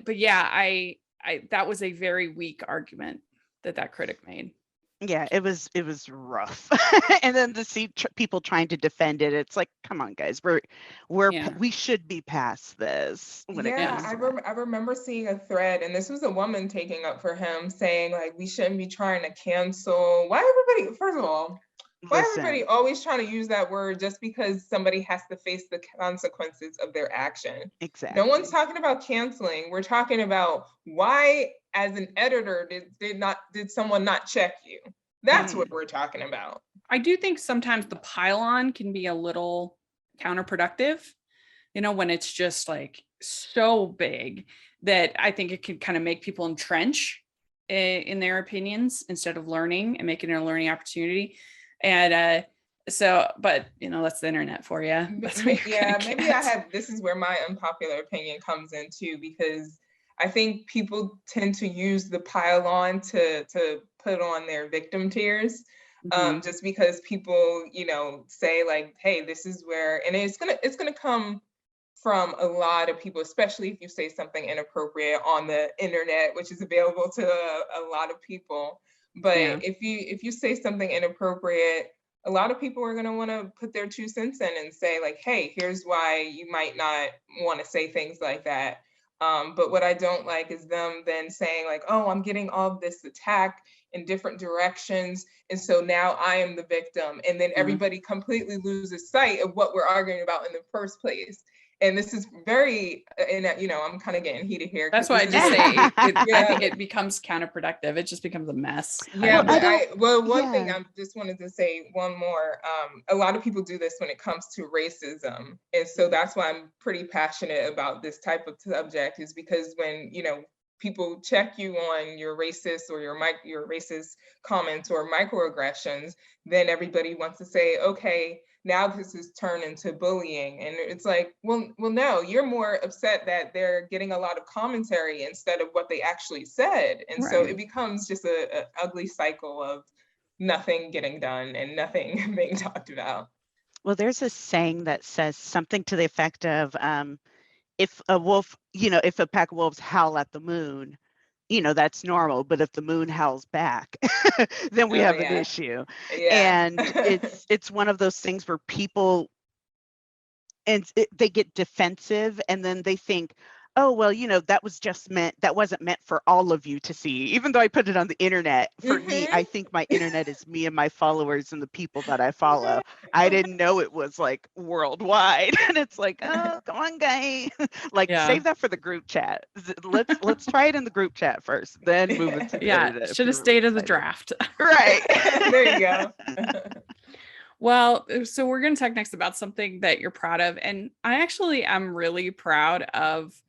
yeah, I that was a very weak argument that critic made. Yeah, it was rough. And then to see people trying to defend it, it's like, come on, guys, we should be past this. I remember seeing a thread, and this was a woman taking up for him, saying like, we shouldn't be trying to cancel. Why everybody always trying to use that word just because somebody has to face the consequences of their action? Exactly. No one's talking about canceling. We're talking about why, as an editor, did someone not check you? That's what we're talking about. I do think sometimes the pile-on can be a little counterproductive, when it's just like so big that I think it can kind of make people entrench in their opinions instead of learning and making it a learning opportunity. And but that's the internet for you. This is where my unpopular opinion comes in too, because I think people tend to use the pile-on to put on their victim tears. Just because people, say like, hey, this is where, and it's gonna come from a lot of people, especially if you say something inappropriate on the internet, which is available to a lot of people. But if you say something inappropriate, a lot of people are going to want to put their 2 cents in and say like, hey, here's why you might not want to say things like that. But what I don't like is them then saying like, oh, I'm getting all of this attack in different directions, and so now I am the victim. And then everybody completely loses sight of what we're arguing about in the first place. And this is very, I'm kind of getting heated here. That's why I just say, I think it becomes counterproductive. It just becomes a mess. Yeah, one thing I just wanted to say, one more. A lot of people do this when it comes to racism. And so that's why I'm pretty passionate about this type of subject, is because when, people check you on your racist or your racist comments or microaggressions, then everybody wants to say, okay, now this has turned into bullying. And it's like, well, no, you're more upset that they're getting a lot of commentary instead of what they actually said. And so it becomes just a ugly cycle of nothing getting done and nothing being talked about. Well, there's a saying that says something to the effect of, if a wolf, if a pack of wolves howl at the moon, that's normal. But if the moon howls back, then we have an issue. And it's one of those things where people, they get defensive, and then they think, oh, well, that wasn't meant for all of you to see, even though I put it on the internet. For me, I think my internet is me and my followers and the people that I follow. I didn't know it was like worldwide. And it's like, oh, come on, guys. Save that for the group chat. Let's try it in the group chat first, then move it to the internet. Should have stayed in the draft. Right. There you go. Well, so we're going to talk next about something that you're proud of. And I actually am really proud of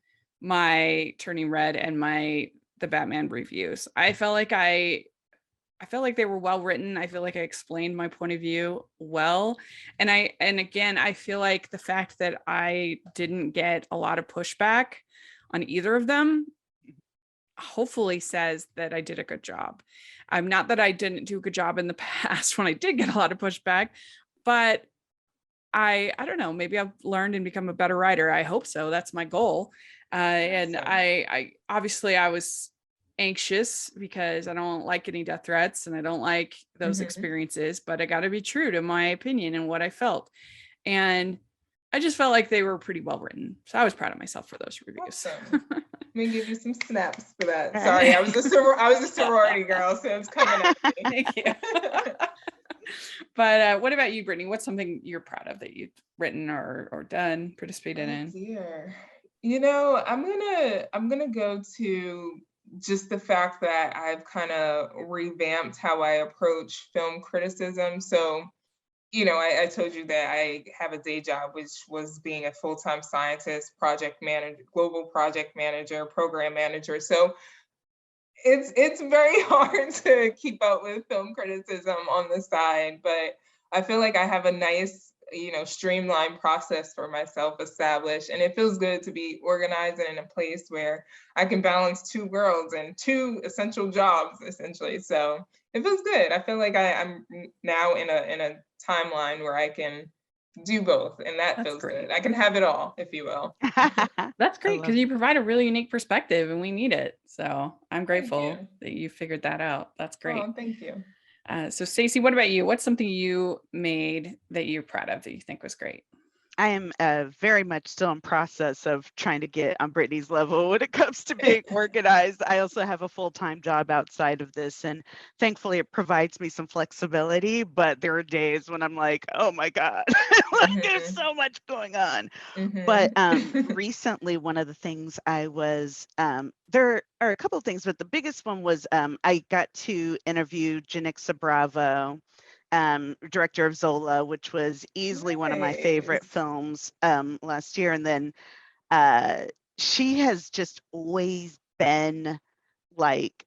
my Turning Red and the Batman reviews. I felt like they were well written. I feel like I explained my point of view well. And again, I feel like the fact that I didn't get a lot of pushback on either of them hopefully says that I did a good job. Not that I didn't do a good job in the past when I did get a lot of pushback, but I don't know, maybe I've learned and become a better writer. I hope so. That's my goal. And I obviously I was anxious because I don't like getting death threats and I don't like those experiences, but I got to be true to my opinion and what I felt. And I just felt like they were pretty well written. So I was proud of myself for those reviews. Awesome. Let me give you some snaps for that. Sorry, I was a sorority girl, so it's coming at me. Thank you. But what about you, Brittany? What's something you're proud of that you've written or done, participated in? Dear. You know, I'm gonna go to just the fact that I've kind of revamped how I approach film criticism. So, you know, I told you that I have a day job, which was being a full-time scientist, project manager, global project manager, program manager. So it's very hard to keep up with film criticism on the side, but I feel like I have a nice, you know, streamlined process for myself established, and it feels good to be organized and in a place where I can balance two worlds and two essential jobs, essentially. So it feels good. I feel like I'm now in a timeline where I can do both, and that feels good. I can have it all, if you will. That's great because you provide a really unique perspective and we need it. So I'm grateful that you figured that out. That's great. Oh, thank you. So Stacey, what about you? What's something you made that you're proud of that you think was great? I am very much still in process of trying to get on Brittany's level when it comes to being organized. I also have a full-time job outside of this, and thankfully it provides me some flexibility, but there are days when I'm like, oh my God, like there's so much going on. But recently, one of the things I was, there are a couple of things, but the biggest one was I got to interview Janixa Bravo, director of Zola, which was easily one of my favorite films last year. And then she has just always been like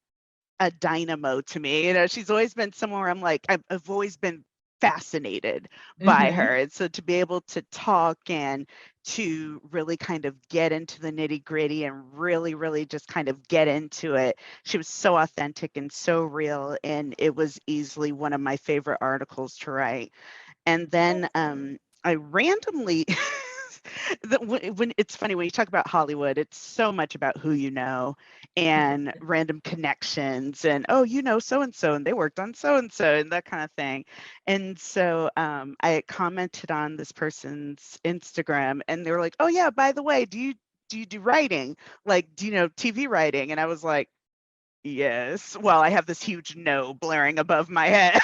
a dynamo to me. You know, she's always been somewhere I'm like, I've always been fascinated by her. And so to be able to talk and to really kind of get into the nitty gritty and really, really just kind of get into it. She was so authentic and so real. And it was easily one of my favorite articles to write. And then I randomly, when it's funny when you talk about Hollywood, it's so much about who you know and random connections and, oh, you know, so-and-so and they worked on so-and-so and that kind of thing. And so I commented on this person's Instagram and they were like, oh yeah, by the way, do you do writing? Like, do you know TV writing? And I was like, yes. Well, I have this huge no blaring above my head.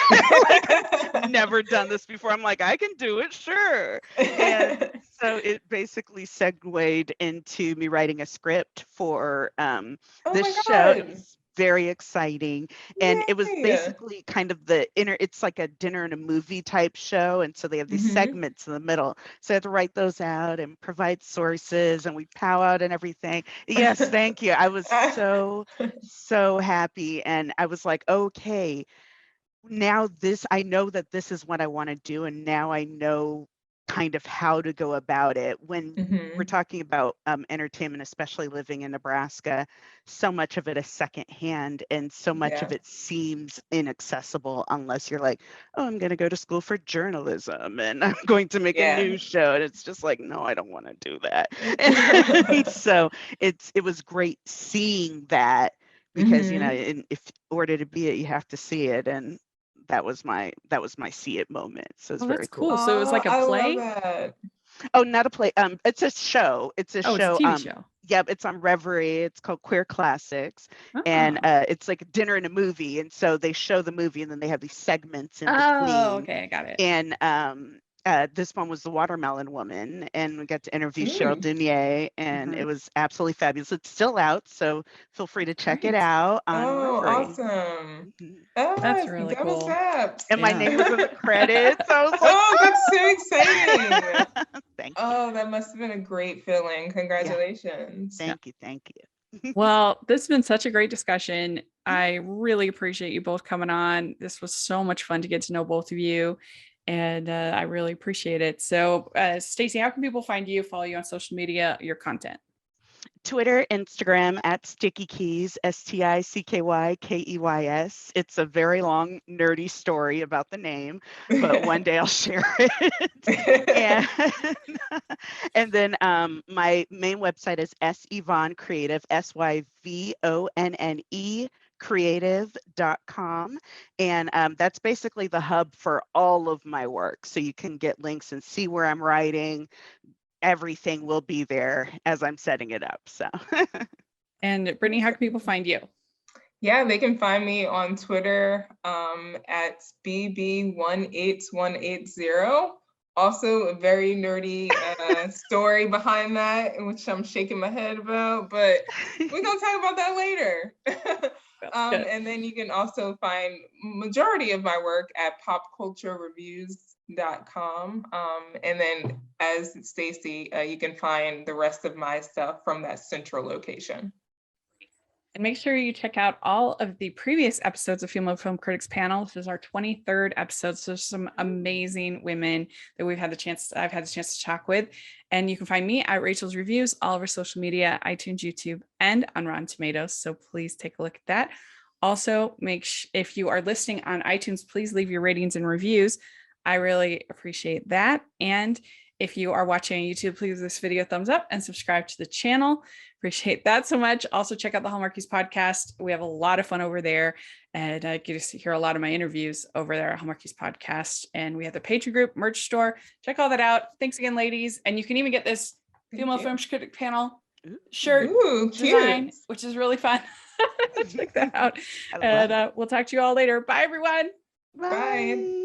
Like, I've never done this before. I'm like, I can do it, sure. And so it basically segued into me writing a script for this show. It was very exciting. And it was basically kind of it's like a dinner and a movie type show. And so they have these segments in the middle. So I had to write those out and provide sources and we pow out and everything. Yes, thank you. I was so happy. And I was like, okay, now I know that this is what I want to do. And now I know kind of how to go about it. When we're talking about entertainment, especially living in Nebraska, so much of it is secondhand and so much of it seems inaccessible unless you're like, oh, I'm going to go to school for journalism and I'm going to make a news show. And it's just like, no, I don't want to do that. And so it was great seeing that because, you know, in order to be it, you have to see it. And that was my see it moment. So it's very cool. So it was like a play? Oh, not a play. It's a show. It's a show. It's a TV show. Yep, it's on Reverie. It's called Queer Classics. And it's like a dinner and a movie. And so they show the movie and then they have these segments in between. Oh, okay, I got it. And this one was The Watermelon Woman, and we got to interview Cheryl Dunier, and it was absolutely fabulous. It's still out, so feel free to check it out on Reverie. Awesome. That's really cool. And my name was in the credits. I was like, that's so exciting. Thank you. Oh, that must have been a great feeling. Congratulations. Thank you. Well, this has been such a great discussion. I really appreciate you both coming on. This was so much fun to get to know both of you. And I really appreciate it. So, Stacey, how can people find you, follow you on social media, your content? Twitter, Instagram at Sticky Keys, STICKYKEYS. It's a very long, nerdy story about the name, but one day I'll share it. And then my main website is Yvonne Creative, SYVONNE creative.com. And that's basically the hub for all of my work. So you can get links and see where I'm writing. Everything will be there as I'm setting it up. So, And Brittany, how can people find you? Yeah, they can find me on Twitter at BB18180. Also a very nerdy story behind that, in which I'm shaking my head about, but we're gonna talk about that later. And then you can also find majority of my work at popculturereviews.com. And then as Stacey, you can find the rest of my stuff from that central location. And make sure you check out all of the previous episodes of Female Film Critics Panel. This is our 23rd episode. So there's some amazing women that I've had the chance to talk with. And you can find me at Rachel's Reviews, all over social media, iTunes, YouTube, and on Rotten Tomatoes. So please take a look at that. Also, if you are listening on iTunes, please leave your ratings and reviews. I really appreciate that. And if you are watching on YouTube, please give this video a thumbs up and subscribe to the channel. Appreciate that so much. Also, check out the Hallmarkies podcast. We have a lot of fun over there, and I get to hear a lot of my interviews over there at Hallmarkies podcast. And we have the Patreon group, merch store. Check all that out. Thanks again, ladies. And you can even get this Female Film Critic Panel shirt design, which is really fun. Check that out. And we'll talk to you all later. Bye, everyone. Bye.